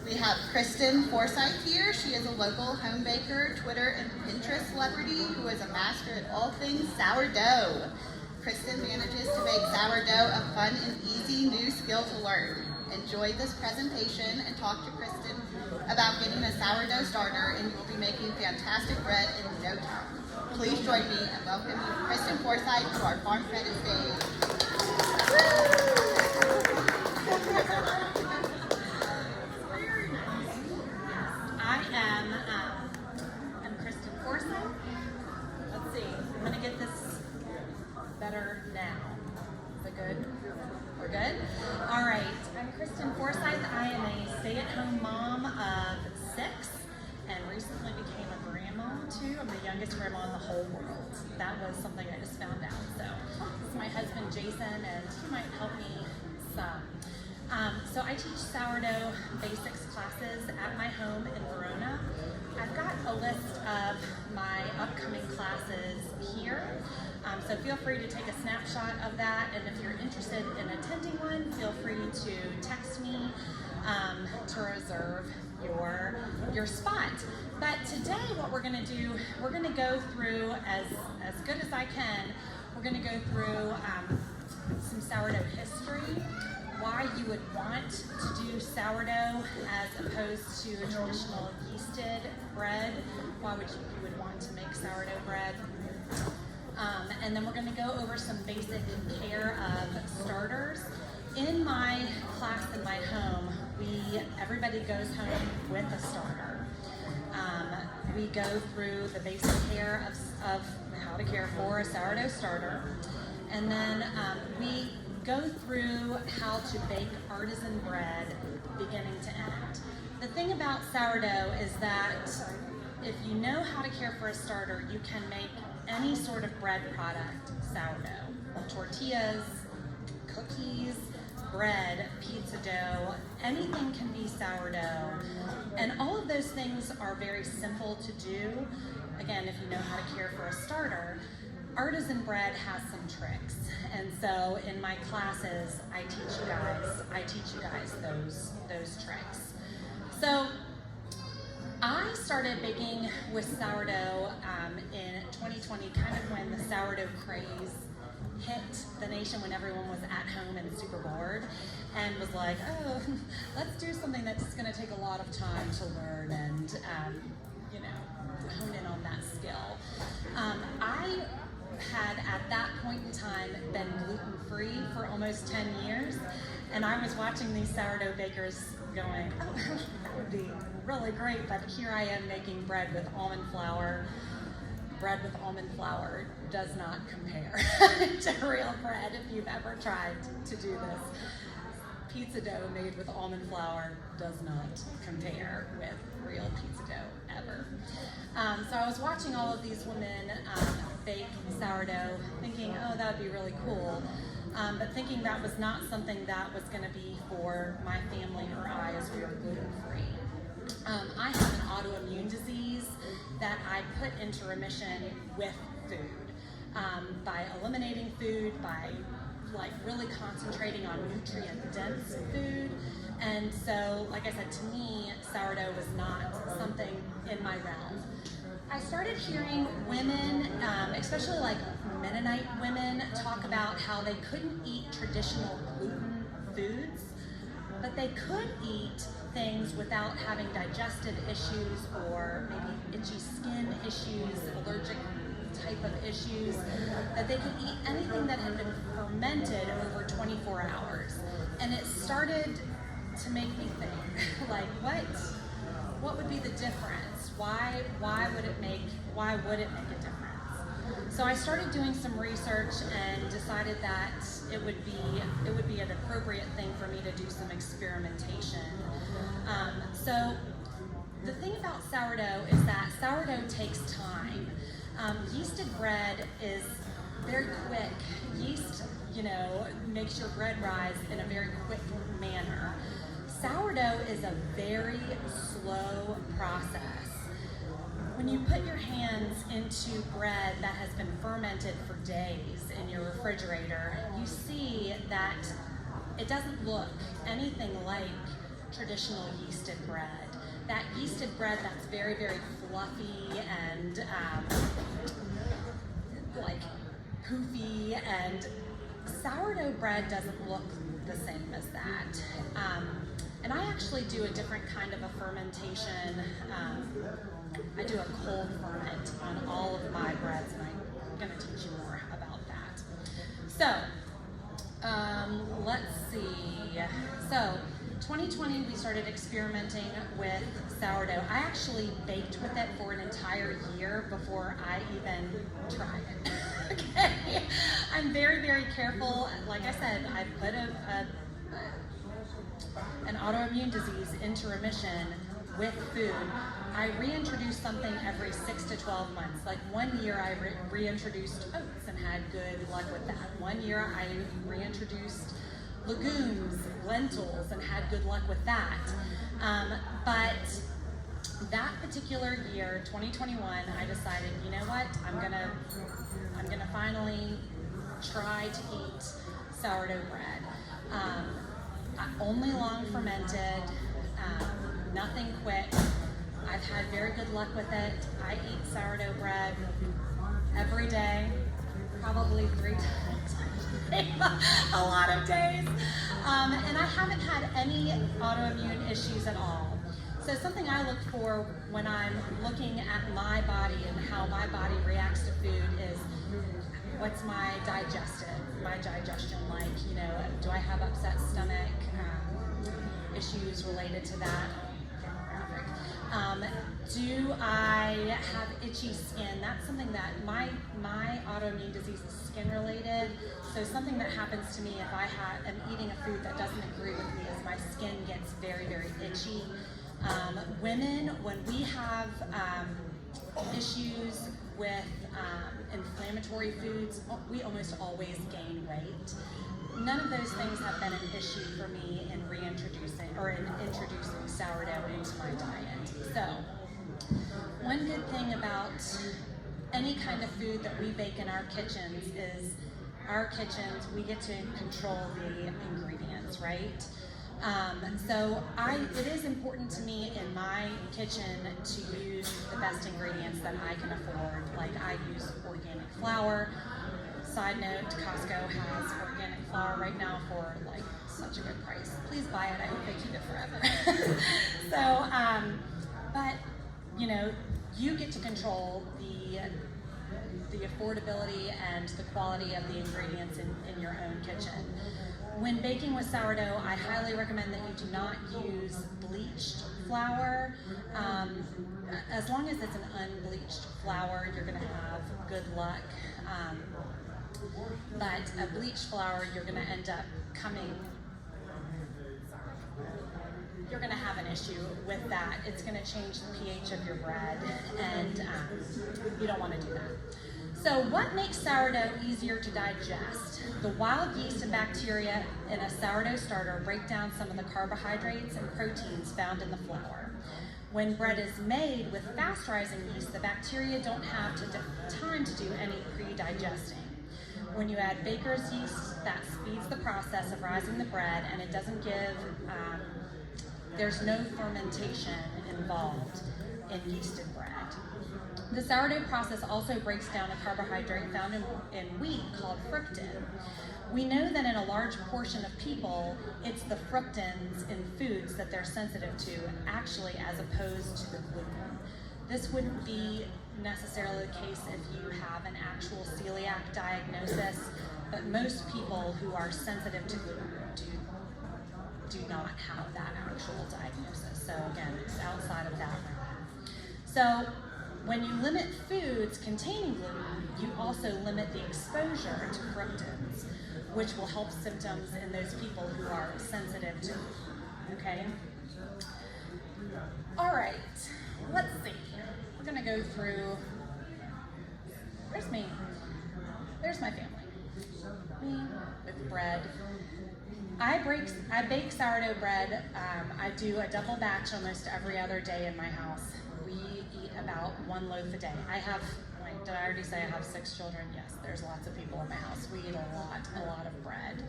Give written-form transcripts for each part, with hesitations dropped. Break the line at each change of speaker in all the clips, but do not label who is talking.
We have Kristin Forsyth here. She is a local home baker, Twitter and Pinterest celebrity who is a master at all things sourdough. Kristin manages to make sourdough a fun and easy new skill to learn. Enjoy this presentation and talk to Kristin about getting a sourdough starter, and you will be making fantastic bread in no time. Please join me in welcoming Kristin Forsyth to our Farm Credit stage.
I'm Kristin Forsyth. Let's see, I'm gonna get this better now. Is it good? We're good? All right, I'm Kristin Forsyth. I am a stay-at-home mom of 6 and recently became a grandma too. I'm the youngest grandma in the whole world. That was something I just found out. So this is my husband Jason, and he might help me some. So I teach sourdough basics classes at my home in Verona. I've got a list of my upcoming classes here. So feel free to take a snapshot of that, and if you're interested in attending one, feel free to text me to reserve your spot. But today what we're going to do, we're going to go through, as good as I can, we're going to go through some sourdough history, why you would want to do sourdough as opposed to a traditional yeasted bread, why you would want to make sourdough bread. And then we're going to go over some basic care of starters. In my class in my home, everybody goes home with a starter. We go through the basic care of how to care for a sourdough starter, and then we go through how to bake artisan bread beginning to end. The thing about sourdough is that if you know how to care for a starter, you can make any sort of bread product sourdough. Tortillas, cookies, bread, pizza dough, anything can be sourdough. And all of those things are very simple to do. Again, if you know how to care for a starter. Artisan bread has some tricks. And so in my classes, I teach you guys those tricks. So I started baking with sourdough in 2020, kind of when the sourdough craze hit the nation, when everyone was at home and super bored, and was like, oh, let's do something that's going to take a lot of time to learn and hone in on that skill. I had at that point in time been gluten-free for almost 10 years, and I was watching these sourdough bakers going, oh, that would be really great, but here I am making bread with almond flour. Bread with almond flour does not compare to real bread if you've ever tried to do this. Pizza dough made with almond flour does not compare with real pizza dough ever. So I was watching all of these women bake sourdough, thinking, oh, that would be really cool, but thinking that was not something that was going to be for my family or I, as we were gluten-free. I have an autoimmune disease that I put into remission with food, by eliminating food, by really concentrating on nutrient-dense food. And so, like I said, to me, sourdough was not something in my realm. I started hearing women, especially like Mennonite women, talk about how they couldn't eat traditional gluten foods, but they could eat things without having digestive issues or maybe itchy skin issues, allergic type of issues, that they could eat anything that had been fermented over 24 hours. And it started to make me think, like, what would be the difference? Why would it make a difference? So I started doing some research and decided that it would be an appropriate thing for me to do some experimentation. So the thing about sourdough is that sourdough takes time. Yeasted bread is very quick. Yeast, makes your bread rise in a very quick manner. Sourdough is a very slow process. When you put your hands into bread that has been fermented for days in your refrigerator, you see that it doesn't look anything like traditional yeasted bread. That yeasted bread that's very, very fluffy and like poofy, and sourdough bread doesn't look the same as that. And I actually do a different kind of a fermentation. I do a cold ferment on all of my breads, and I'm going to teach you more about that. So, let's see. So, 2020 we started experimenting with sourdough. I actually baked with it for an entire year before I even tried it. Okay, I'm very, very careful. Like I said, I put an autoimmune disease into remission with food. I reintroduce something every 6 to 12 months. Like 1 year I reintroduced oats and had good luck with that. 1 year I reintroduced legumes, lentils, and had good luck with that. But that particular year, 2021, I decided, you know what, I'm gonna finally try to eat sourdough bread. Only long fermented, nothing quick. I've had very good luck with it. I eat sourdough bread every day, probably 3 times a lot of days. And I haven't had any autoimmune issues at all. So something I look for when I'm looking at my body and how my body reacts to food is, what's my digestion like? You know, do I have upset stomach, issues related to that? Do I have itchy skin? That's something that my autoimmune disease is skin related. So something that happens to me if I am eating a food that doesn't agree with me is my skin gets very, very itchy. Women, when we have issues with inflammatory foods, we almost always gain weight. None of those things have been an issue for me in introducing sourdough into my diet. So, one good thing about any kind of food that we bake in our kitchens is we get to control the ingredients, right? So it is important to me in my kitchen to use the best ingredients that I can afford. Like I use organic flour. Side note, Costco has organic flour right now for like such a good price. Please buy it. I hope they keep it forever. So, but you know, you get to control the affordability and the quality of the ingredients in your own kitchen. When baking with sourdough, I highly recommend that you do not use bleached flour. As long as it's an unbleached flour, you're going to have good luck. But a bleached flour, you're going to end up you're going to have an issue with that. It's going to change the pH of your bread, and you don't want to do that. So what makes sourdough easier to digest? The wild yeast and bacteria in a sourdough starter break down some of the carbohydrates and proteins found in the flour. When bread is made with fast-rising yeast, the bacteria don't have time to do any pre-digesting. When you add baker's yeast, that speeds the process of rising the bread, and it doesn't there's no fermentation involved in yeasted bread. The sourdough process also breaks down a carbohydrate found in wheat called fructan. We know that in a large portion of people, it's the fructans in foods that they're sensitive to, actually, as opposed to the gluten. This wouldn't be necessarily the case if you have an actual celiac diagnosis, but most people who are sensitive to gluten do not have that actual diagnosis. So again, it's outside of that realm. So when you limit foods containing gluten, you also limit the exposure to fructans, which will help symptoms in those people who are sensitive to gluten, okay? All right, let's see. We're gonna go through, there's me. There's my family. Me with bread. I bake sourdough bread. I do a double batch almost every other day in my house. We eat about 1 loaf a day. Did I already say I have 6 children? Yes, there's lots of people in my house. We eat a lot of bread.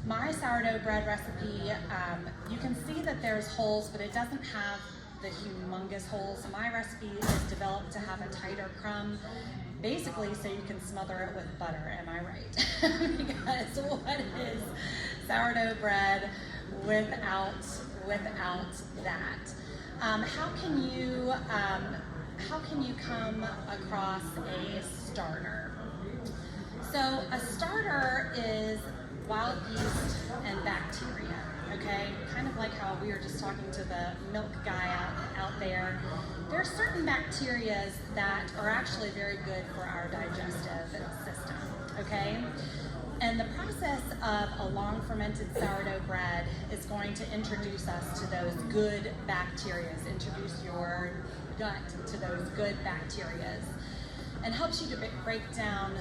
My sourdough bread recipe, you can see that there's holes, but it doesn't have the humongous holes. My recipe is developed to have a tighter crumb, basically so you can smother it with butter, am I right? Because what is sourdough bread without that? How can you come across a starter? So a starter is wild yeast and bacteria, okay? Kind of like how we were just talking to the milk guy out there. There are certain bacteria that are actually very good for our digestive system, okay? And the process of a long fermented sourdough bread is going to introduce us to those good bacteria, introduce your gut to those good bacteria, and helps you to break down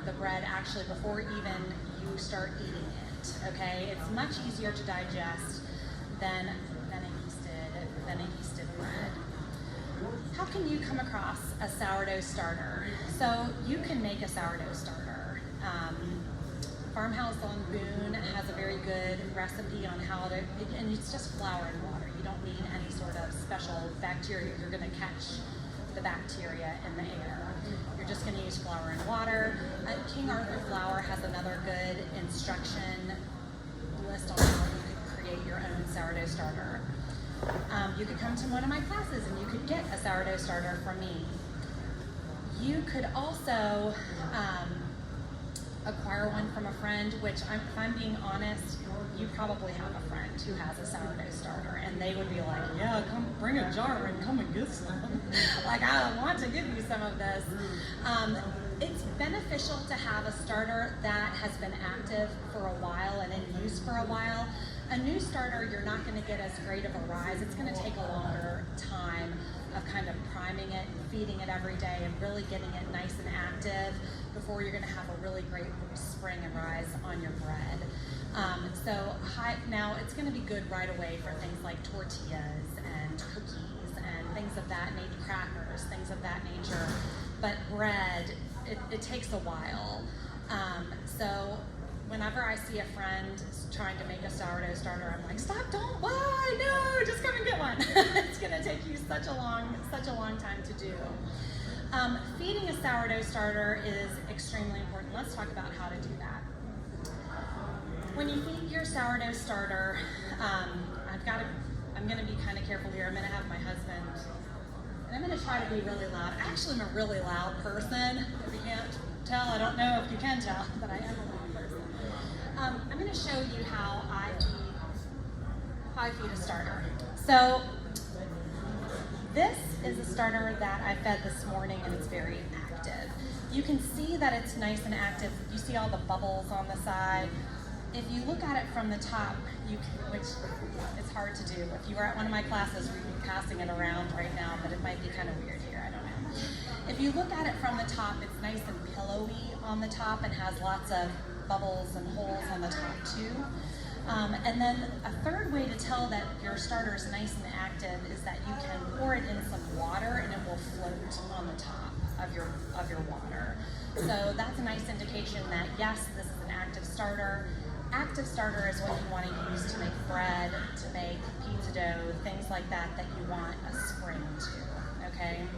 the bread actually before even you start eating it, okay? It's much easier to digest than a yeasted bread. How can you come across a sourdough starter? So you can make a sourdough starter. Farmhouse on Boone has a very good recipe on how to, and it's just flour and water. You don't need any sort of special bacteria. You're gonna catch the bacteria in the air. You're just gonna use flour and water. King Arthur Flour has another good instruction list on how you could create your own sourdough starter. You could come to one of my classes and you could get a sourdough starter from me. You could also acquire one from a friend, which if I'm being honest, you probably have a friend who has a sourdough starter and they would be like, yeah, come bring a jar and come and get some. Like, I want to give you some of this. It's beneficial to have a starter that has been active for a while and in use for a while. A new starter, you're not going to get as great of a rise. It's going to take a longer time of kind of priming it and feeding it every day and really getting it nice and active before you're going to have a really great spring and rise on your bread. Now it's going to be good right away for things like tortillas and cookies and things of that nature, crackers, things of that nature. But bread, it takes a while. So whenever I see a friend trying to make a sourdough starter, I'm like, stop, don't, why, no, just come and get one. It's gonna take you such a long time to do. Feeding a sourdough starter is extremely important. Let's talk about how to do that. When you feed your sourdough starter, I'm gonna be kind of careful here. I'm gonna have my husband, and I'm gonna try to be really loud. Actually, I'm a really loud person. If you can't tell, I don't know if you can tell, but I am a loud person. I'm going to show you how I feed a starter. So this is a starter that I fed this morning and it's very active. You can see that it's nice and active. You see all the bubbles on the side. If you look at it from the top, which it's hard to do. If you were at one of my classes, we'd be passing it around right now, but it might be kind of weird here, I don't know. If you look at it from the top, it's nice and pillowy on the top and has lots of bubbles and holes on the top too. And then a third way to tell that your starter is nice and active is that you can pour it in some water and it will float on the top of your water. So that's a nice indication that yes, this is an active starter. Active starter is what you want to use to make bread, to make pizza dough, things like that you want a spring to, okay?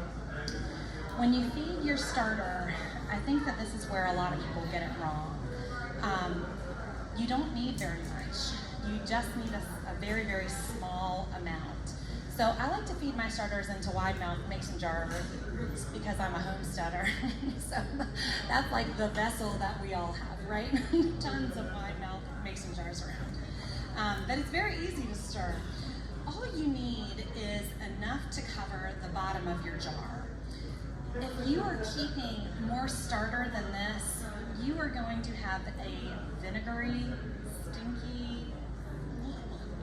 When you feed your starter, I think that this is where a lot of people get it wrong. You don't need very much. You just need a very, very small amount. So I like to feed my starters into wide mouth mason jars because I'm a homesteader. So that's like the vessel that we all have, right? Tons of wide mouth mason jars around. But it's very easy to stir. All you need is enough to cover the bottom of your jar. If you are keeping more starter than this, you are going to have a vinegary, stinky,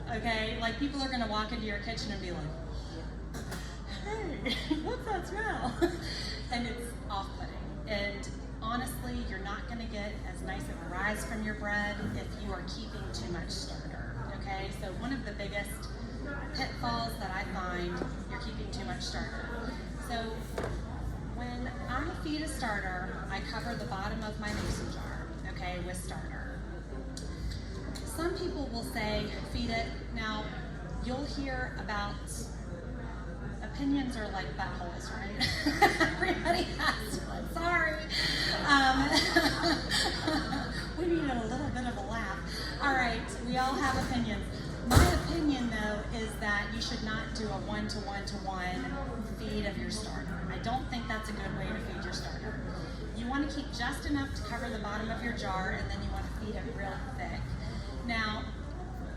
okay? Like people are gonna walk into your kitchen and be like, hey, what's that smell? And it's off-putting. And honestly, you're not gonna get as nice of a rise from your bread if you are keeping too much starter, okay? So one of the biggest pitfalls that I find, you're keeping too much starter. So when I I feed a starter, I cover the bottom of my mason jar, okay, with starter. Some people will say, feed it. Now, you'll hear about, opinions are like buttholes, right? Everybody has one, sorry. We needed a little bit of a laugh. All right, we all have opinions. My opinion, though, is that you should not do a one-to-one-to-one feed of your starter. I don't think that's a good way to feed your starter. You want to keep just enough to cover the bottom of your jar, and then you want to feed it real thick. Now,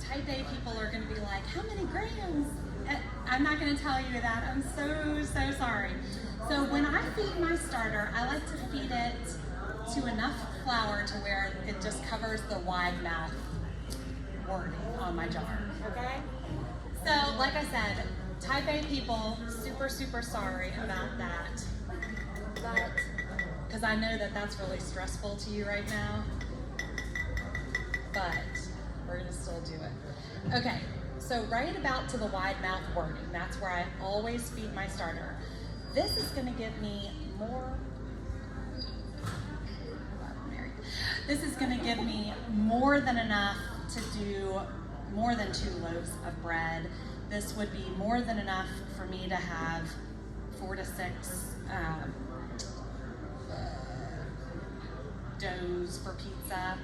type A people are going to be like, how many grams? I'm not going to tell you that. I'm so sorry. So when I feed my starter, I like to feed it to enough flour to where it just covers the wide mouth wording on my jar, okay? So, like I said, type A people, super sorry about that. But, because I know that that's really stressful to you right now. But, we're gonna still do it. Okay, so right about to the wide mouth wording, that's where I always feed my starter. This is gonna give me more, this is gonna give me more than enough to do more than 2 loaves of bread. This would be more than enough for me to have 4 to 6 doughs for pizza.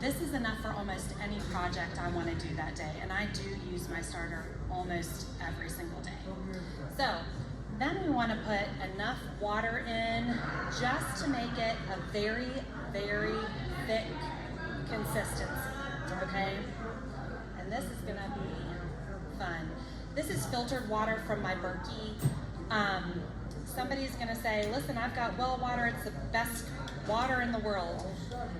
This is enough for almost any project I want to do that day, and I do use my starter almost every single day. So then we want to put enough water in just to make it a very thick consistency, okay? And this is gonna be fun. This is filtered water from my Berkey. Somebody's gonna say, listen, I've got well water, it's the best water in the world.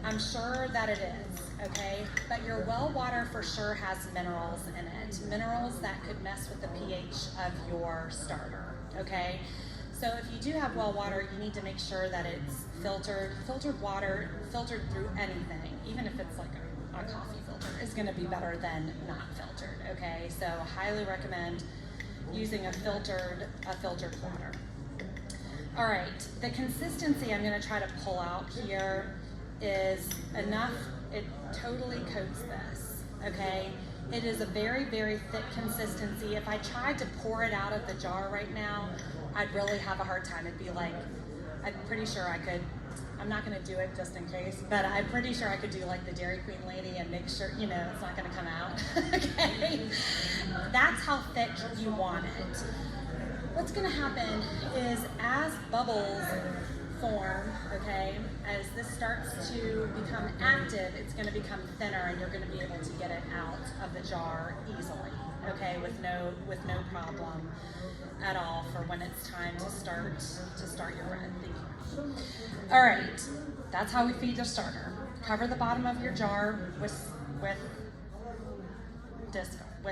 I'm sure that it is, okay? But your well water for sure has minerals in it. Minerals that could mess with the pH of your starter, okay? So if you do have well water, you need to make sure that it's filtered. Filtered water, filtered through anything, even if it's like a coffee filter, is gonna be better than not filtered, okay? So highly recommend using a filtered water. All right, the consistency I'm gonna try to pull out here is enough, it totally coats this, okay? It is a very thick consistency. If I tried to pour it out of the jar right now, I'd really have a hard time. It'd be like, I'm pretty sure I could, I'm not gonna do it just in case, but I'm pretty sure I could do like the Dairy Queen lady and make sure, you know, it's not gonna come out, okay? That's how thick you want it. What's gonna happen is as bubbles form, okay, as this starts to become active, it's gonna become thinner and you're gonna be able to get it out of the jar easily, okay, with no problem at all for when it's time to start your bread. Thank you. All right, that's how we feed the starter. Cover the bottom of your jar with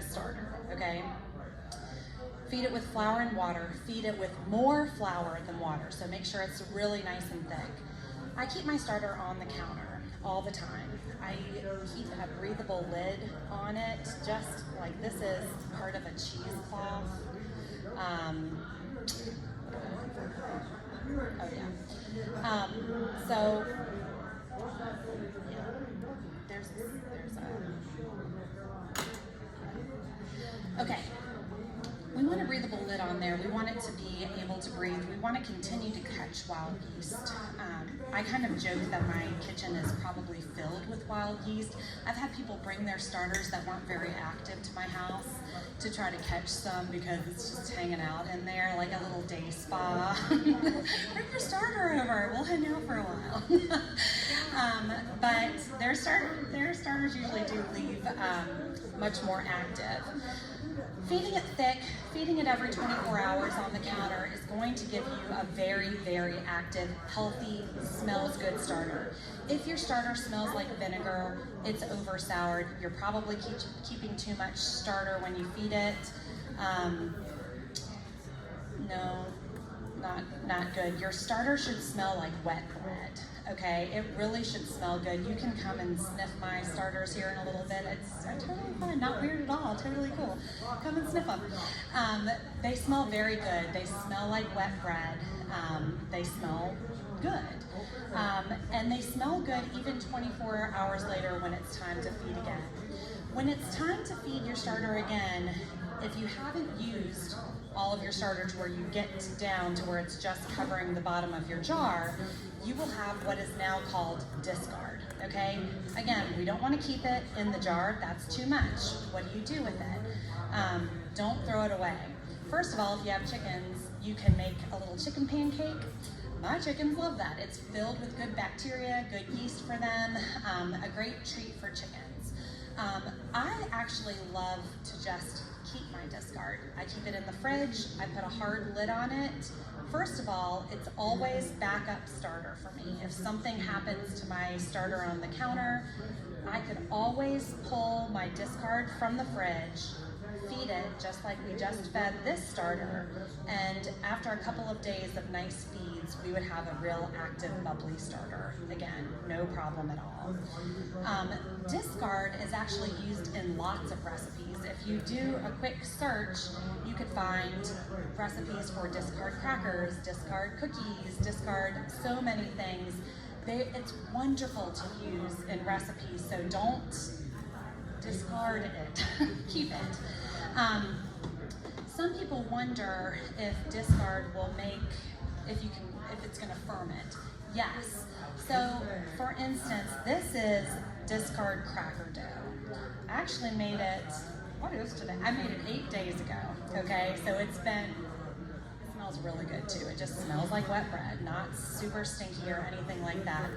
starter, okay? Feed it with flour and water. Feed it with more flour than water, so make sure it's really nice and thick. I keep my starter on the counter all the time. I keep a breathable lid on it, just like this is part of a cheesecloth. So yeah, there's a, okay. We want a breathable lid on there. We want it to be able to breathe. We want to continue to catch wild yeast. I kind of joke that my kitchen is probably filled with wild yeast. I've had people bring their starters that weren't very active to my house to try to catch some because it's just hanging out in there like a little day spa. Bring your starter over. We'll hang out for a while. But their starters usually do leave much more active. Feeding it thick, feeding it every 24 hours on the counter is going to give you a very active, healthy, smells good starter. If your starter smells like vinegar, it's over soured. You're probably keeping too much starter when you feed it. No, not good. Your starter should smell like wet bread, okay? It really should smell good. You can come and sniff my starters here in a little bit. It's totally fun, not weird at all, totally cool. Come and sniff them. They smell very good. They smell like wet bread. They smell good. And they smell good even 24 hours later when it's time to feed again. When it's time to feed your starter again, if you haven't used all of your starter to where you get down to where it's just covering the bottom of your jar, you will have what is now called discard, okay? Again, we don't want to keep it in the jar. That's too much. What do you do with it? Don't throw it away. First of all, if you have chickens, you can make a little chicken pancake. My chickens love that. It's filled with good bacteria, good yeast for them, a great treat for chickens. I actually love to just keep my discard. I keep it in the fridge. I put a hard lid on it. First of all, it's always backup starter for me. If something happens to my starter on the counter, I could always pull my discard from the fridge, feed it just like we just fed this starter, and after a couple of days of nice feeds, we would have a real active, bubbly starter. Again, no problem at all. Discard is actually used in lots of recipes. If you do a quick search, you could find recipes for discard crackers, discard cookies, discard so many things. It's wonderful to use in recipes, so don't discard it, keep it. Some people wonder if discard will make, if it's gonna ferment. Yes. So, for instance, this is discard cracker dough. I actually made it, what is today? I made it 8 days ago, okay? So it smells really good too. It just smells like wet bread, not super stinky or anything like that.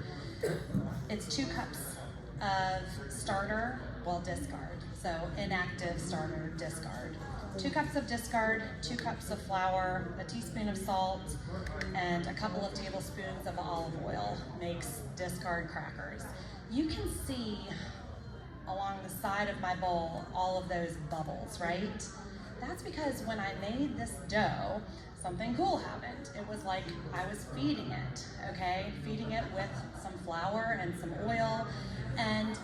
It's 2 cups of starter, well, discard. So inactive starter, discard. 2 cups of discard, 2 cups of flour, a teaspoon of salt, and a couple of tablespoons of olive oil makes discard crackers. You can see along the side of my bowl all of those bubbles, right? That's because when I made this dough, something cool happened. It was like I was feeding it, okay? Feeding it with some flour and some oil, and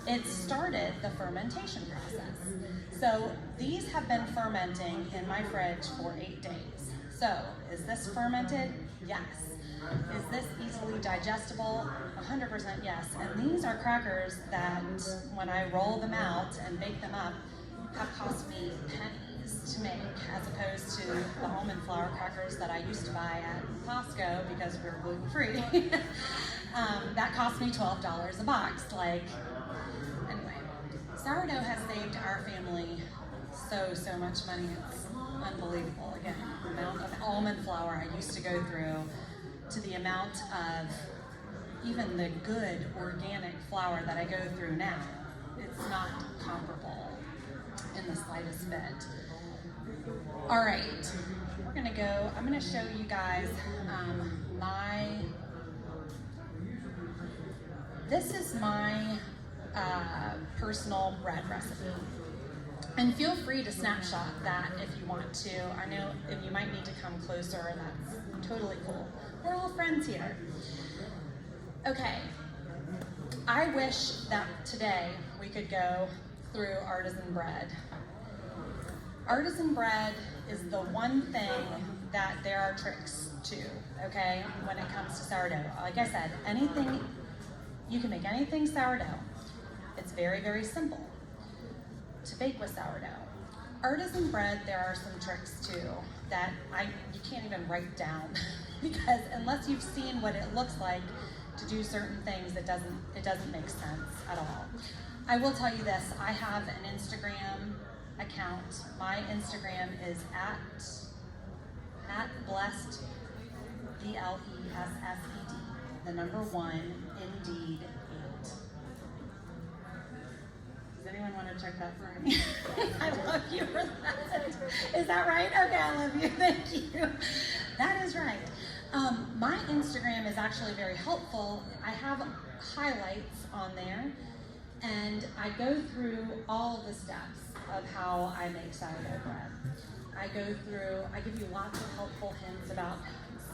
it started the fermentation process. So these have been fermenting in my fridge for 8 days. So is this fermented? Yes. Is this easily digestible? 100% yes. And these are crackers that when I roll them out and bake them up have cost me pennies to make, as opposed to the almond flour crackers that I used to buy at Costco because we're gluten-free. That cost me $12 a box. Anyway, sourdough has saved our family so much money. It's unbelievable. Again, the amount of almond flour I used to go through to the amount of even the good organic flour that I go through now. It's not comparable in the slightest bit. All right, we're gonna go, I'm gonna show you guys this is my personal bread recipe. And feel free to snapshot that if you want to. I know if you might need to come closer, that's totally cool. We're all friends here. Okay, I wish that today we could go through artisan bread. Artisan bread is the one thing that there are tricks to, okay, when it comes to sourdough. Like I said, you can make anything sourdough. It's very simple to bake with sourdough. Artisan bread, there are some tricks too that you can't even write down because unless you've seen what it looks like to do certain things, it doesn't make sense at all. I will tell you this, I have an Instagram account. My Instagram is at blessed, BLESSED, the number 1, indeed 8. Does anyone want to check that for me? I love you for that. Is that right? Okay, I love you. Thank you. That is right. My Instagram is actually very helpful. I have highlights on there, and I go through all the steps of how I make sourdough bread. I give you lots of helpful hints about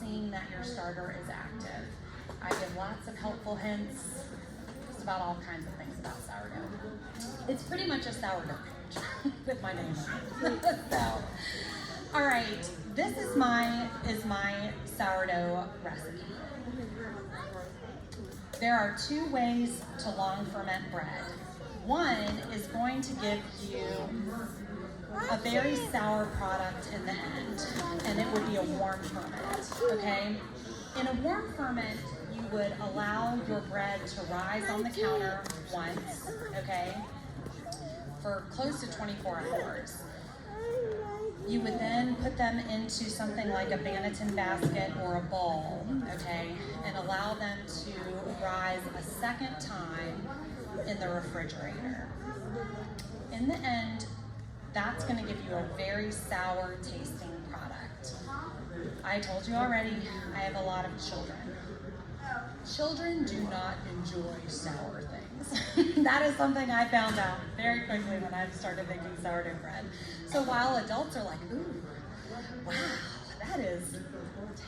seeing that your starter is active. I give lots of helpful hints, just about all kinds of things about sourdough. It's pretty much a sourdough page with my name on it. So, all right, this is my sourdough recipe. There are 2 ways to long ferment bread. One is going to give you a very sour product in the end, and it would be a warm ferment, okay? In a warm ferment, you would allow your bread to rise on the counter once, okay, for close to 24 hours. You would then put them into something like a Banneton basket or a bowl, okay, and allow them to rise a second time in the refrigerator. In the end, that's going to give you a very sour tasting product. I told you already, I have a lot of children. Children do not enjoy sour things. That is something I found out very quickly when I started making sourdough bread. So while adults are like, ooh, wow, that is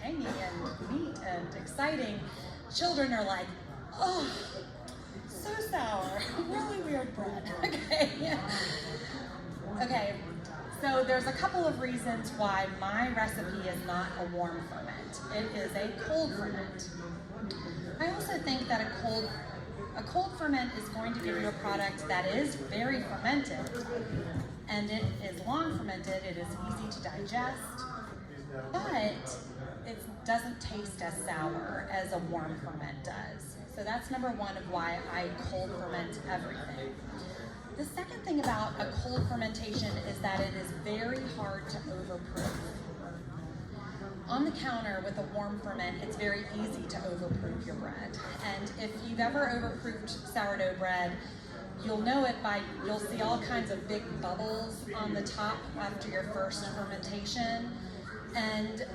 tangy and neat and exciting, children are like, oh, so sour, really weird bread. Okay. Okay, so there's a couple of reasons why my recipe is not a warm ferment. It is a cold ferment. I also think that a cold ferment is going to give you a product that is very fermented, and it is long fermented, it is easy to digest, but it doesn't taste as sour as a warm ferment does. So that's number one of why I cold ferment everything. The second thing about a cold fermentation is that it is very hard to overproof. On the counter with a warm ferment, it's very easy to overproof your bread. And if you've ever overproofed sourdough bread, you'll know it you'll see all kinds of big bubbles on the top after your first fermentation. And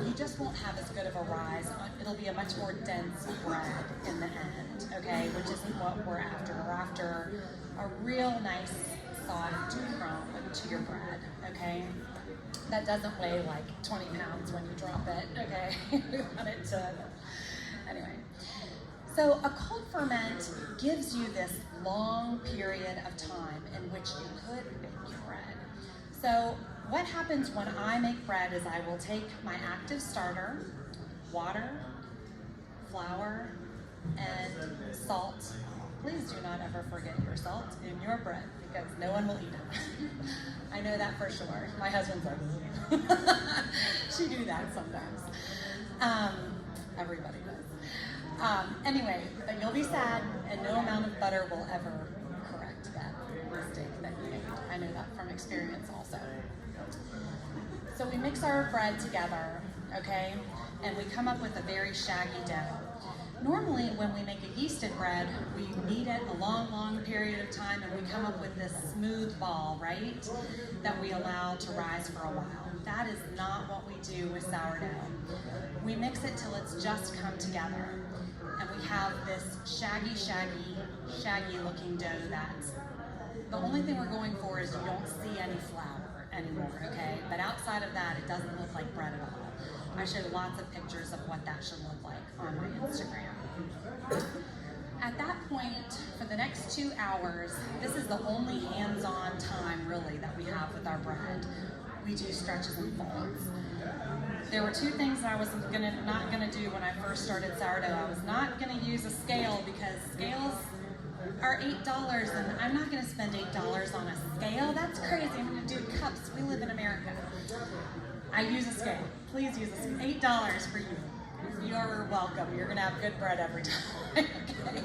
you just won't have as good of a rise. It'll be a much more dense bread in the end, okay? Which isn't what we're after. We're after a real nice soft crumb to your bread, okay? That doesn't weigh like 20 pounds when you drop it, okay? We want it to, anyway. So a cold ferment gives you this long period of time in which you could bake your bread. So what happens when I make bread is I will take my active starter, water, flour, and salt. Please do not ever forget your salt in your bread because no one will eat it. I know that for sure. My husband's like, she do that sometimes. Everybody does. Anyway, but you'll be sad and no amount of butter will ever correct that mistake that you made. I know that from experience also. So we mix our bread together, okay, and we come up with a very shaggy dough. Normally, when we make a yeasted bread, we knead it a long, long period of time and we come up with this smooth ball, right, that we allow to rise for a while. That is not what we do with sourdough. We mix it till it's just come together, and we have this shaggy looking dough that's, the only thing we're going for is you don't see any flour anymore, okay? But outside of that, it doesn't look like bread at all. I showed lots of pictures of what that should look like on my Instagram. At that point, for the next 2 hours, this is the only hands-on time really that we have with our bread. We do stretches and folds. There were 2 things I was not gonna do when I first started sourdough. I was not gonna use a scale because scales are $8 and I'm not gonna spend $8 on a scale. That's crazy, I'm gonna do cups. We live in America. I use a scale. Please use a scale. $8 for you. You're welcome. You're gonna have good bread every time. Okay.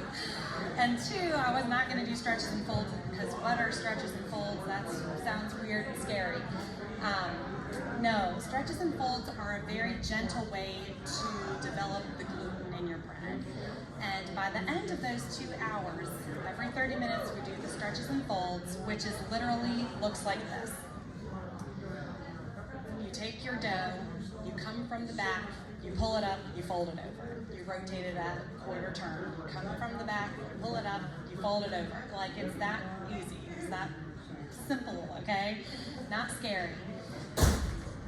And 2, I was not gonna do stretches and folds because butter stretches and folds, that sounds weird and scary. No, stretches and folds are a very gentle way to develop the gluten in your bread. And by the end of those 2 hours, every 30 minutes we do the stretches and folds, which is literally looks like this. You take your dough, you come from the back, you pull it up, you fold it over. You rotate it at a quarter turn. You come from the back, you pull it up, you fold it over. Like it's that easy, it's that simple, okay? Not scary.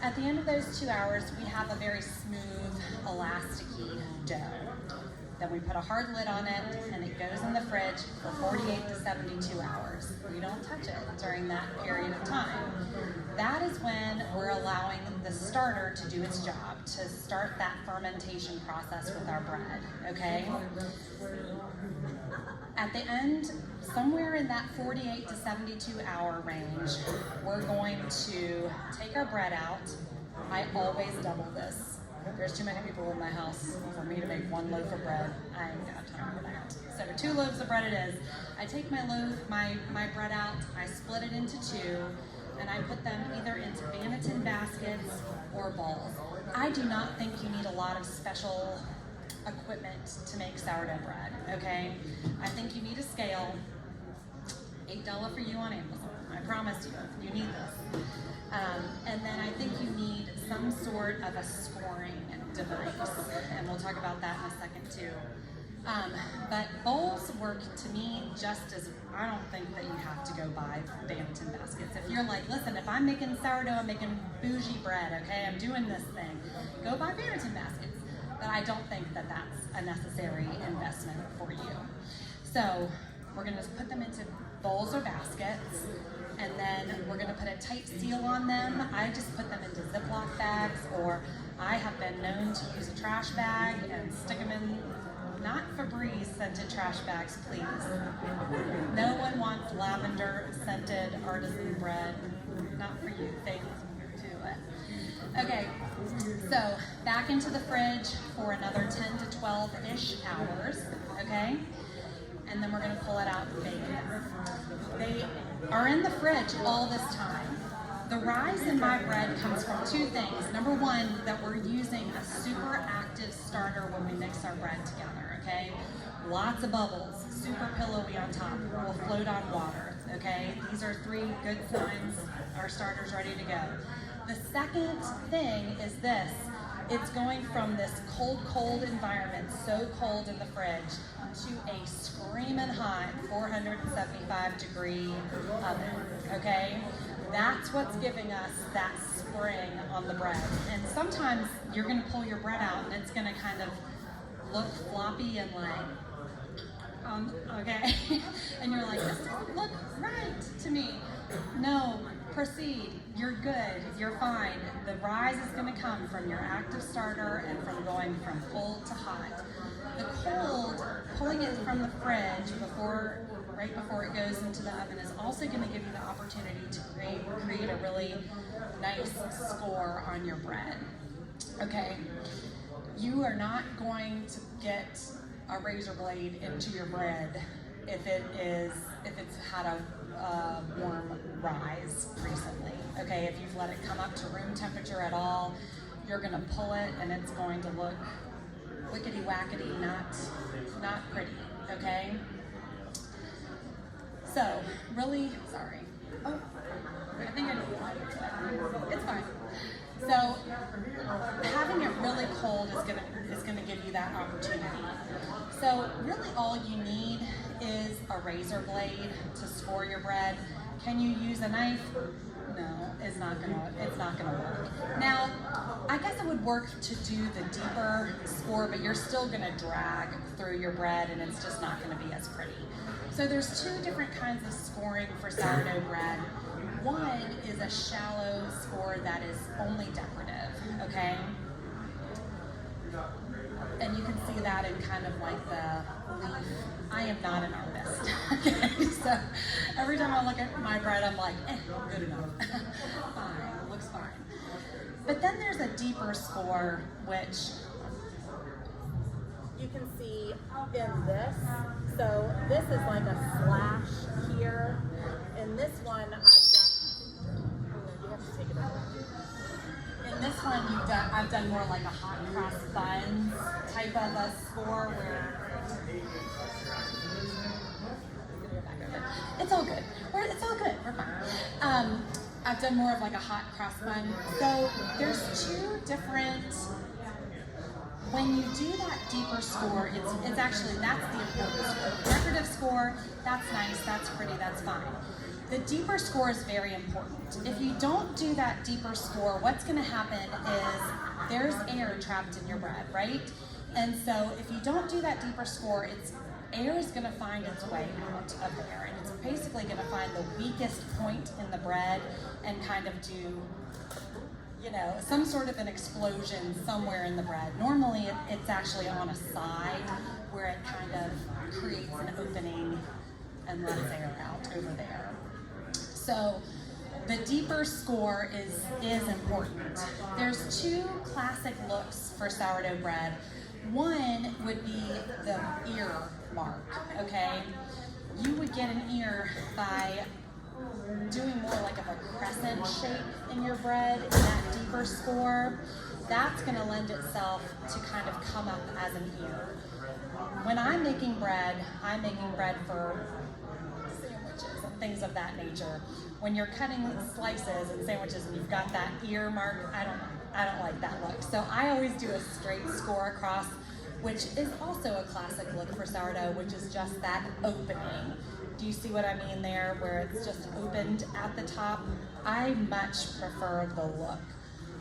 At the end of those 2 hours, we have a very smooth, elasticy dough. Then we put a hard lid on it, and it goes in the fridge for 48 to 72 hours. We don't touch it during that period of time. That is when we're allowing the starter to do its job, to start that fermentation process with our bread, okay? At the end, somewhere in that 48 to 72 hour range, we're going to take our bread out. I always double this. There's too many people in my house for me to make one loaf of bread. I ain't got time for that. So 2 loaves of bread it is. I take my bread out, I split it into 2, and I put them either into Banneton baskets or bowls. I do not think you need a lot of special equipment to make sourdough bread, okay? I think you need a scale. $8 for you on Amazon. I promise you need this. And then I think you need some sort of a scoring device, and we'll talk about that in a second too. But bowls work to me just as, I don't think that you have to go buy Banneton baskets. If you're like, listen, if I'm making sourdough, I'm making bougie bread, okay, I'm doing this thing, go buy Banneton baskets. But I don't think that that's a necessary investment for you. So we're gonna put them into bowls or baskets, and then we're gonna put a tight seal on them. I just put them into Ziploc bags, or I have been known to use a trash bag and stick them in, not Febreze scented trash bags, please. No one wants lavender scented artisan bread. Not for you, thank you to it. Okay, so back into the fridge for another 10 to 12-ish hours, okay? And then we're gonna pull it out and bake it. They are in the fridge all this time. The rise in my bread comes from 2 things. Number 1, that we're using a super active starter when we mix our bread together, okay? Lots of bubbles, super pillowy on top, will float on water, okay? These are 3 good signs our starter's ready to go. The second thing is this. It's going from this cold environment, so cold in the fridge, to a screaming hot 475 degree oven, okay? That's what's giving us that spring on the bread. And sometimes you're gonna pull your bread out and it's gonna kind of look floppy and like, okay? And you're like, this doesn't look right to me. No, proceed, you're good, you're fine. The rise is gonna come from your active starter and from going from cold to hot. The cold, pulling it from the fridge right before it goes into the oven, is also going to give you the opportunity to create a really nice score on your bread. Okay, you are not going to get a razor blade into your bread if it's had a warm rise recently. Okay, if you've let it come up to room temperature at all, you're going to pull it and it's going to look wickety wackety, not pretty, okay? So, really, sorry. Oh, I think I know why. It's fine. So, having it really cold is gonna give you that opportunity. So, really all you need is a razor blade to score your bread. Can you use a knife? No, it's not gonna work. Now, I guess it would work to do the deeper score, but you're still gonna drag through your bread and it's just not gonna be as pretty. So there's 2 different kinds of scoring for sourdough bread. One is a shallow score that is only decorative, okay? And you can see that in kind of like the leaf. I am not an artist, okay? So every time I look at my bread, I'm like, good enough. Fine, looks fine. But then there's a deeper score, which you can see in this. So this is like a slash here. In this one, you have to take it out. In this one, I've done more like a hot cross buns type of a score where it's all good. It's all good. We're fine. I've done more of like a hot cross bun. So there's 2 different. When you do that deeper score, that's the important score. The decorative score, that's nice, that's pretty, that's fine. The deeper score is very important. If you don't do that deeper score, what's going to happen is there's air trapped in your bread, right? And so if you don't do that deeper score, air is going to find its way out of there, and it's basically going to find the weakest point in the bread and kind of do, some sort of an explosion somewhere in the bread. Normally it's actually on a side where it kind of creates an opening and lets air out over there. So the deeper score is important. There's two classic looks for sourdough bread. One would be the ear mark, okay? You would get an ear by doing more like of a crescent shape in your bread in that deeper score. That's going to lend itself to kind of come up as an ear. When I'm making bread for sandwiches and things of that nature. When you're cutting slices and sandwiches and you've got that ear mark, I don't like that look. So I always do a straight score across, which is also a classic look for sourdough, which is just that opening. Do you see what I mean there, where it's just opened at the top? I much prefer the look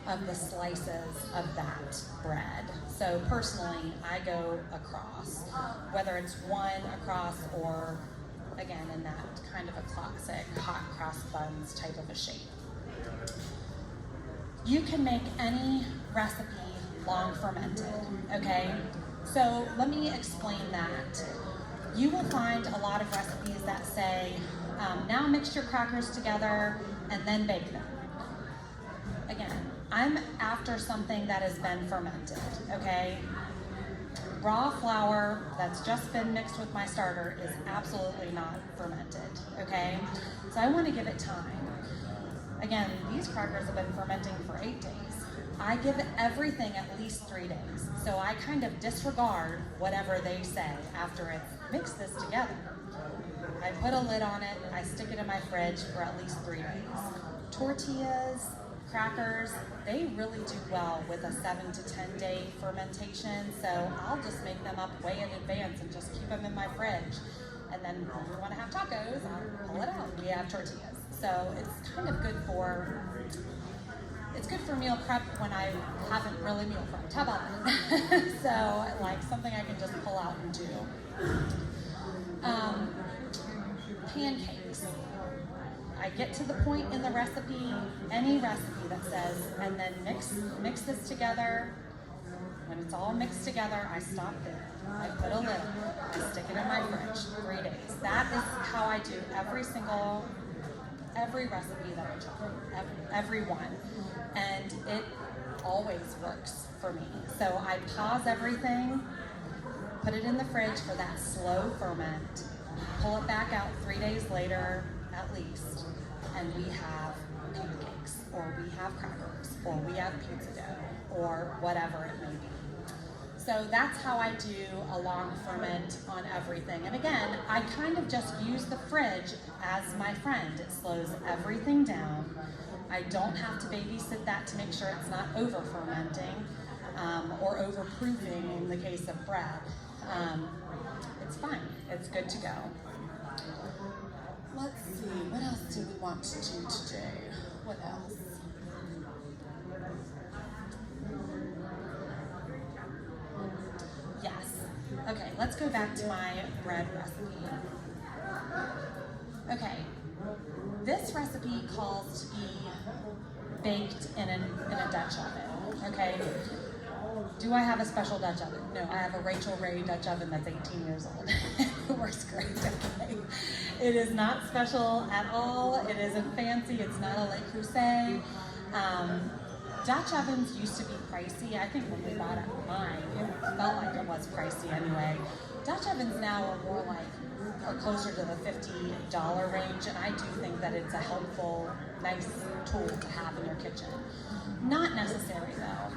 of the slices of that bread. So personally, I go across, whether it's one across or, again, in that kind of a classic hot cross buns type of a shape. You can make any recipe long fermented, okay? So let me explain that. You will find a lot of recipes that say, now mix your crackers together and then bake them. Again, I'm after something that has been fermented, okay? Raw flour that's just been mixed with my starter is absolutely not fermented, okay? So I want to give it time. Again, these crackers have been fermenting for 8 days. I give everything at least 3 days. So I kind of disregard whatever they say after it's mixed this together. I put a lid on it, I stick it in my fridge for at least 3 days. Tortillas, crackers, they really do well with a 7 to 10 day fermentation, so I'll just make them up way in advance and just keep them in my fridge. And then when we want to have tacos, I'll pull it out. We have tortillas. So it's kind of good for meal prep when I haven't really meal prepped. How about that? So like something I can just pull out and do. Pancakes. I get to the point in the recipe, any recipe that says, and then mix this together. When it's all mixed together, I stop there. I put a lid on it. I stick it in my fridge, 3 days. That is how I do every recipe that I try, every one. And it always works for me. So I pause everything, put it in the fridge for that slow ferment, pull it back out 3 days later, at least, and we have pancakes, or we have crackers, or we have pizza dough, or whatever it may be. So that's how I do a long ferment on everything. And again, I kind of just use the fridge as my friend. It slows everything down. I don't have to babysit that to make sure it's not over fermenting or over proofing in the case of bread. It's fine. It's good to go. Let's see, what else do we want to do today? What else? Yes. Okay, let's go back to my bread recipe. Okay, this recipe calls to be baked in a Dutch oven, okay? Do I have a special Dutch oven? No, I have a Rachel Ray Dutch oven that's 18 years old. It works great, okay? It is not special at all. It isn't fancy. It's not a Le Creuset. Dutch ovens used to be pricey. I think when we bought mine, it felt like it was pricey anyway. Dutch ovens now are more like, are closer to the $50 range, and I do think that it's a helpful, nice tool to have in your kitchen. Not necessary though.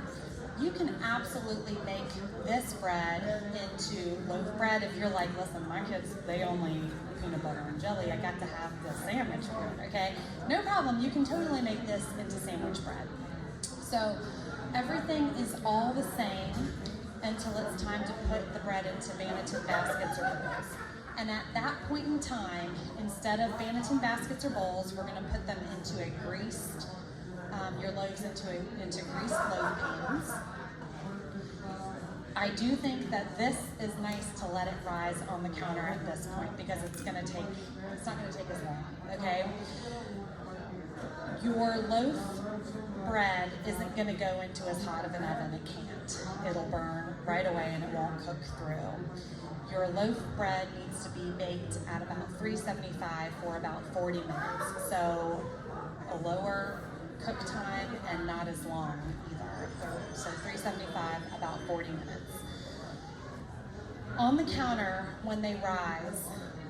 You can absolutely make this bread into loaf bread if you're like, listen, my kids, they only eat peanut butter and jelly. I got to have the sandwich bread, okay? No problem, you can totally make this into sandwich bread. So everything is all the same until it's time to put the bread into vanity baskets or bowls. And at that point in time, instead of Banneton baskets or bowls, we're going to put them into a greased, your loaves into greased loaf pans. I do think that this is nice to let it rise on the counter at this point because it's not going to take as long, okay? Your loaf bread isn't going to go into as hot of an oven, it can't. It'll burn right away and it won't cook through. Your loaf bread needs to be baked at about 375 for about 40 minutes. So a lower cook time and not as long either. So 375, about 40 minutes. On the counter, when they rise,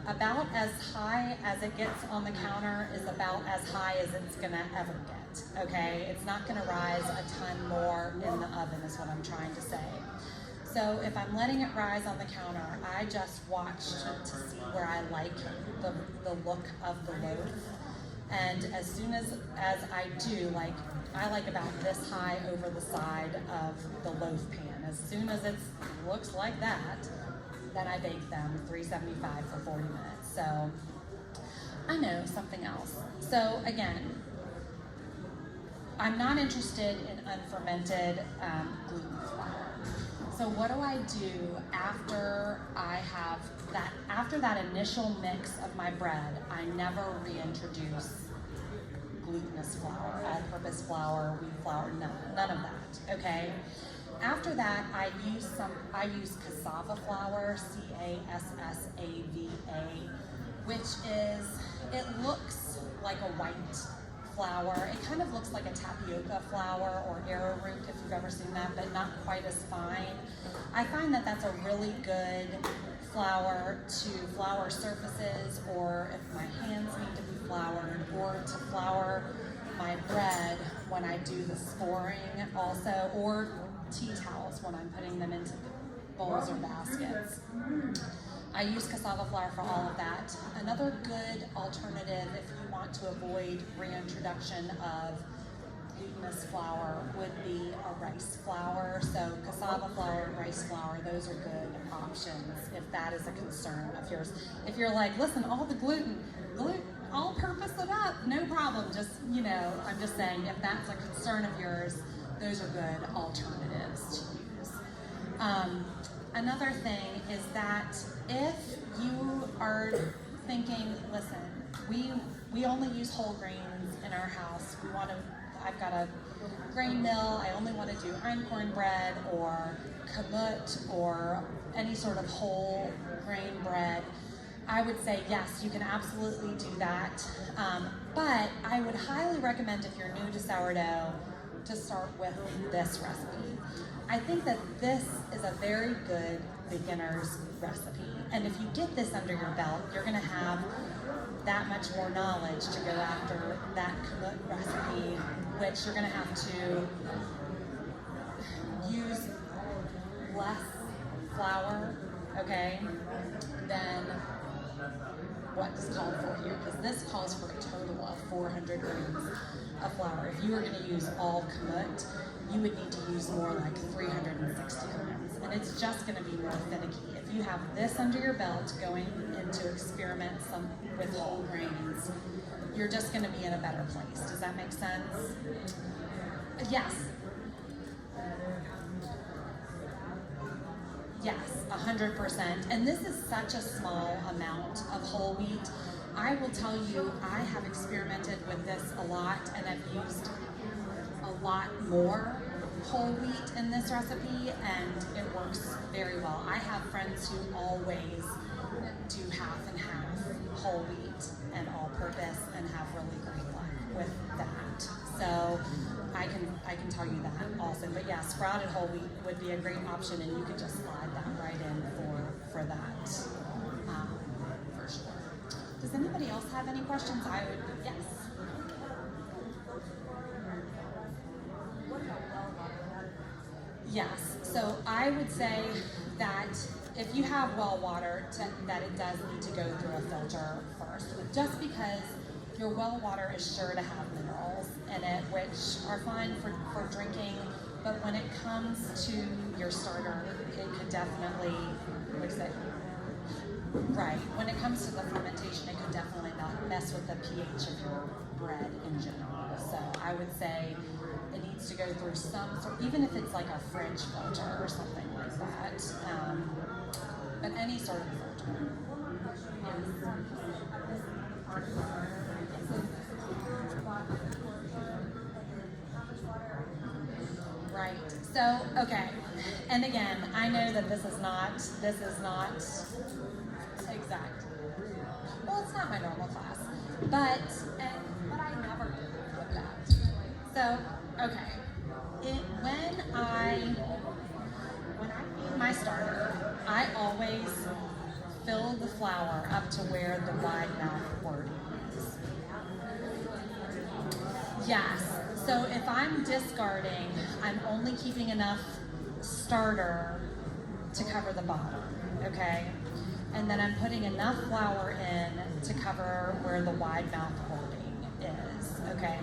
about as high as it gets on the counter is about as high as it's gonna ever get, okay? It's not gonna rise a ton more in the oven is what I'm trying to say. So if I'm letting it rise on the counter, I just watch to see where I like the look of the loaf. And as soon as I do, I like about this high over the side of the loaf pan. As soon as it looks like that, then I bake them 375 for 40 minutes. So I know something else. So again, I'm not interested in unfermented gluten flour. So what do I do after I have that? After that initial mix of my bread, I never reintroduce glutinous flour, all-purpose flour, wheat flour, none of that. Okay. After that, I use cassava flour, Cassava, it looks like a white flour. It kind of looks like a tapioca flour or arrowroot if you've ever seen that, but not quite as fine. I find that that's a really good flour to flour surfaces, or if my hands need to be floured, or to flour my bread when I do the sporing also, or tea towels when I'm putting them into bowls or baskets. I use cassava flour for all of that. Another good alternative if you want to avoid reintroduction of glutinous flour would be a rice flour. So cassava flour and rice flour, those are good options if that is a concern of yours. If you're like, listen, all the gluten, I'll purpose it up, no problem. Just, I'm just saying if that's a concern of yours, those are good alternatives to use. Another thing is that if you are thinking, listen, we only use whole grains in our house. I've got a grain mill. I only want to do einkorn bread or kamut or any sort of whole grain bread. I would say yes, you can absolutely do that. But I would highly recommend if you're new to sourdough to start with this recipe. I think that this is a very good beginner's recipe. And if you get this under your belt, you're gonna have that much more knowledge to go after that kamut recipe, which you're gonna have to use less flour, okay, than what is called for here, because this calls for a total of 400 grams of flour. If you were going to use all kamut, you would need to use more like 360 grams, and it's just going to be more finicky. If you have this under your belt going into experiment with whole grains, you're just going to be in a better place. Does that make sense? Yes. Yes, 100%. And this is such a small amount of whole wheat. I will tell you, I have experimented with this a lot, and I've used a lot more whole wheat in this recipe, and it works very well. I have friends who always do half and half whole wheat and all-purpose and have really great luck with that. So I can tell you that also. But yeah, sprouted whole wheat would be a great option, and you could just slide that right in for that, for sure. Does anybody else have any questions? Yes.
What about well-water?
Yes, so I would say that if you have well water, that it does need to go through a filter first, just because your well water is sure to have minerals in it, which are fine for drinking, but when it comes to your starter, it could definitely, Right. When it comes to the fermentation, it could definitely not mess with the pH of your bread in general. So I would say it needs to go through some sort, even if it's like a fridge filter or something like that. But any sort of filter. Right. So, okay. And again, I know that this is not exact. Well, it's not my normal class, but I never did that. So, okay. When I feed my starter, I always fill the flour up to where the wide mouth wording is. Yes. So if I'm discarding, I'm only keeping enough starter to cover the bottom, okay? And then I'm putting enough flour in to cover where the wide mouth wording is, okay?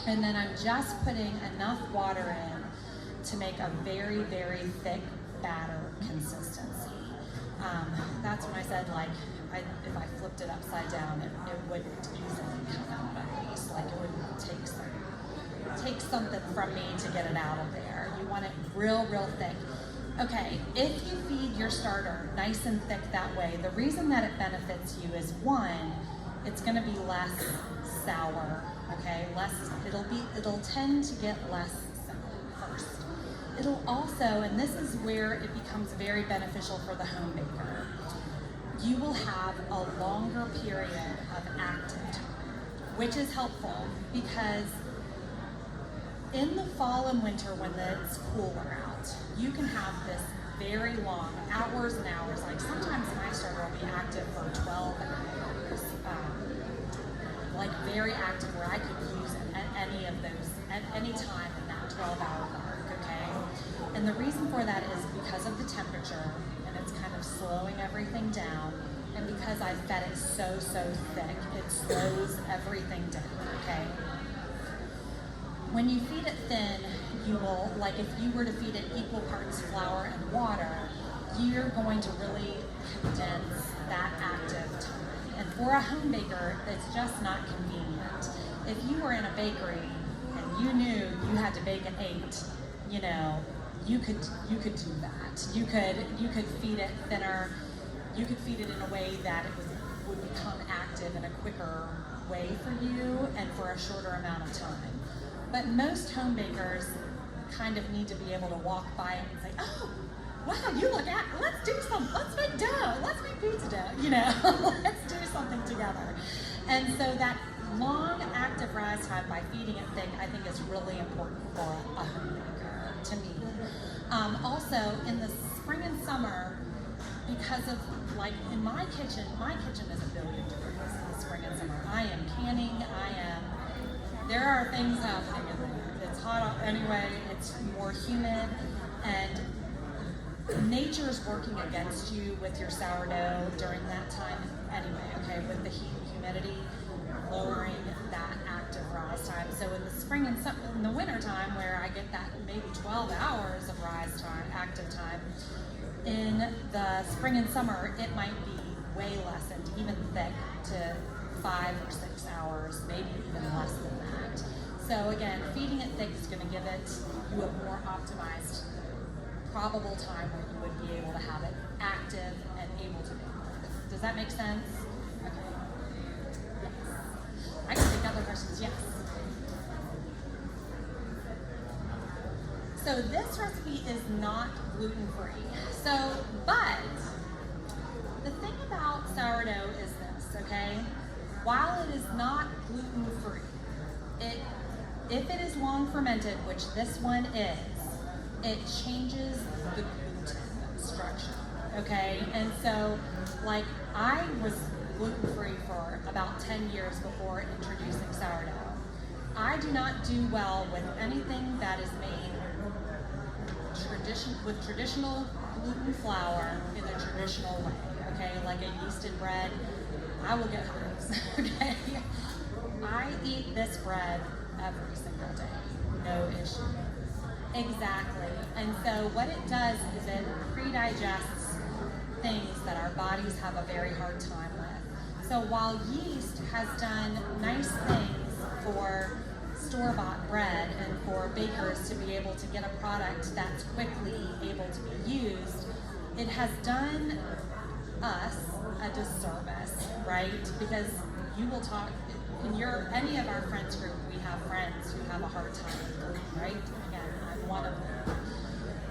And then I'm just putting enough water in to make a very, very thick batter consistency. That's when I said, like, if I flipped it upside down, it wouldn't easily come out at least. Like, it would take something from me to get it out of there. You want it real, real thick. Okay, if you feed your starter nice and thick that way, the reason that it benefits you is, one, it's going to be less sour, okay? It'll tend to get less sour first. It'll also, and this is where it becomes very beneficial for the home baker, you will have a longer period of active time, which is helpful because in the fall and winter when it's cooler out, you can have this very long, hours and hours, like sometimes my starter will be active for 12 hours, like very active where I could use it at any of those, at any time in that 12-hour mark, okay? And the reason for that is because of the temperature, and it's kind of slowing everything down, and because I fed it so thick, it slows everything down, okay? When you feed it thin, you will, like if you were to feed it equal parts flour and water, you're going to really condense that active time. And for a home baker, it's just not convenient. If you were in a bakery and you knew you had to bake at 8, you know, you could do that. You could feed it thinner. You could feed it in a way that it would become active in a quicker way for you and for a shorter amount of time. But most home bakers kind of need to be able to walk by it and say, oh, wow, you look at, let's do something, let's make dough, let's make pizza dough, you know, let's do something together. And so that long active rise time by feeding it thick, I think is really important for a home baker, to me. Also, in the spring and summer, because of, like, in my kitchen is 1 billion degrees in the spring and summer. I am canning, there are things happening in there. It's hot anyway, it's more humid, and nature's working against you with your sourdough during that time anyway, okay, with the heat and humidity, lowering that active rise time. So in the spring and in the winter time where I get that maybe 12 hours of rise time, active time, in the spring and summer, it might be way less and even thick to 5 or 6 hours, maybe even less than that. So again, feeding it thick is going to give you a more optimized probable time where you would be able to have it active and able to bake. Does that make sense? Okay. Yes. I can take other questions. Yes. So this recipe is not gluten-free. But the thing about sourdough is this, okay? While it is not gluten-free, if it is long fermented, which this one is, it changes the gluten structure, okay? And so, like, I was gluten-free for about 10 years before introducing sourdough. I do not do well with anything that is made with traditional gluten flour in a traditional way, okay? Like a yeasted bread, I will get hives, okay? I eat this bread every single day, no issue. Exactly, and so what it does is it pre-digests things that are bodies have a very hard time with. So while yeast has done nice things for store-bought bread and for bakers to be able to get a product that's quickly able to be used, it has done us a disservice, right? Because you will talk in any of our friends group, we have friends who have a hard time with gluten, right? Again, I'm one of them.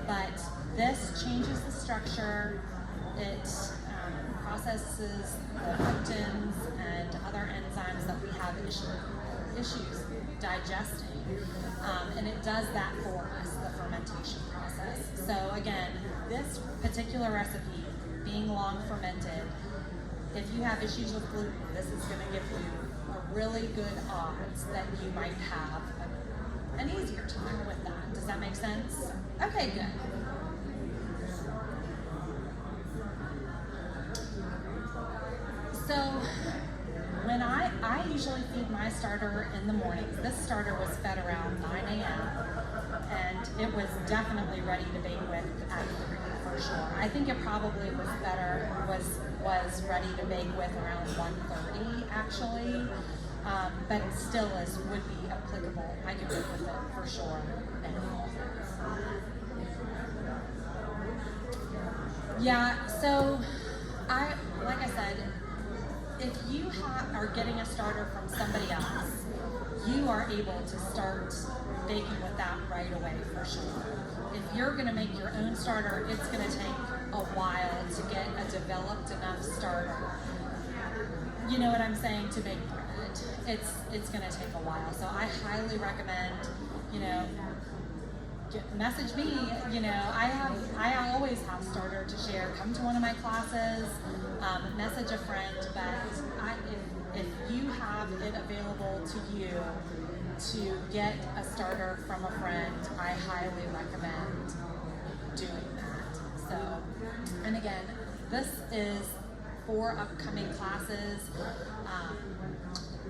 But this changes the structure. It processes the lectins and other enzymes that we have issues digesting, and it does that for us, the fermentation process. So again, this particular recipe, being long fermented, if you have issues with gluten, this is going to give you a really good odds that you might have an easier time with that. Does that make sense? Okay, good. So when I usually feed my starter in the mornings. This starter was fed around 9 a.m. and it was definitely ready to bake with at 3 for sure. I think it probably was was ready to bake with around 1:30 actually, but it still would be applicable. I could bake with it for sure now. Yeah, so like I said, if you are getting a starter from somebody else, you are able to start baking with that right away for sure. If you're going to make your own starter, it's going to take a while to get a developed enough starter. You know what I'm saying? To bake bread, it's going to take a while. So I highly recommend, message me. I always have starter to share. Come to one of my classes, message a friend. But if you have it available to you to get a starter from a friend, I highly recommend doing that. So, and again, this is for upcoming classes,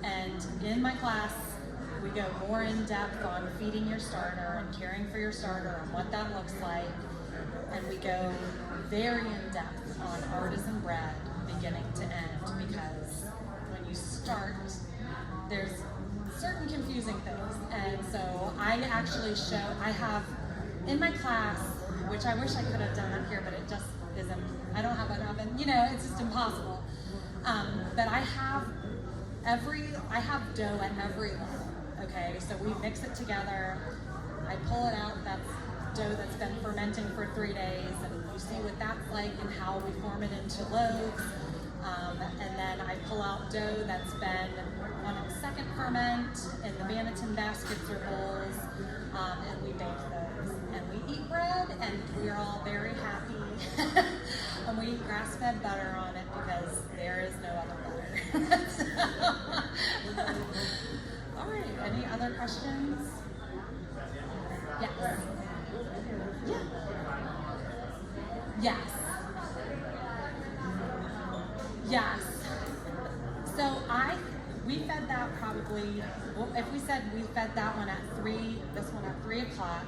and in my class, we go more in depth on feeding your starter and caring for your starter and what that looks like. And we go very in depth on artisan bread beginning to end, because when you start, there's certain confusing things. And so I actually I have in my class, which I wish I could have done up here, but it just isn't, I don't have an oven, it's just impossible. But I have dough at every level. Okay, so we mix it together, I pull it out, that's dough that's been fermenting for 3 days, and you see what that's like and how we form it into loaves. And then I pull out dough that's been on its second ferment in the Banneton baskets or bowls, and we bake those. And we eat bread, and we are all very happy. And we eat grass-fed butter on it because there is no other butter. All right, any other questions? Yes. Yeah. Yes. Yes. So we fed that probably, if we said we fed that one at 3, this one at 3 o'clock,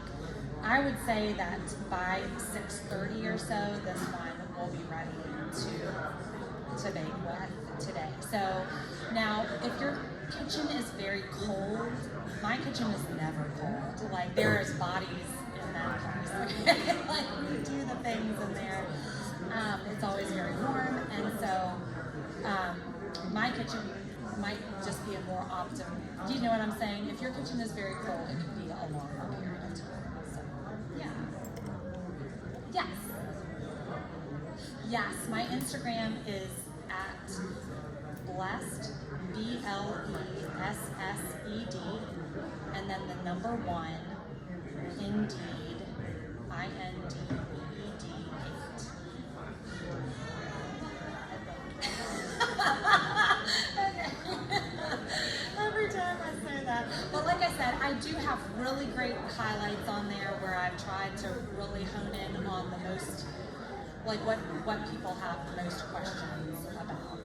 I would say that by 6:30 or so, this one will be ready to bake with today. So now, if your kitchen is very cold, my kitchen is never cold. Like, there is bodies in that place. Okay? Like, we do the things in there. It's always very warm, and so my kitchen might just be a more optimum. Do you know what I'm saying? If your kitchen is very cold, it could be a longer period of time. So, yeah. Yes. Yes, my Instagram is at blessed, BLESSED, and then the number 1, indeed, INDEED 8. Okay. Every time I say that. But like I said, I do have really great highlights on there where I've tried to really hone in on the most, like what people have the most questions about.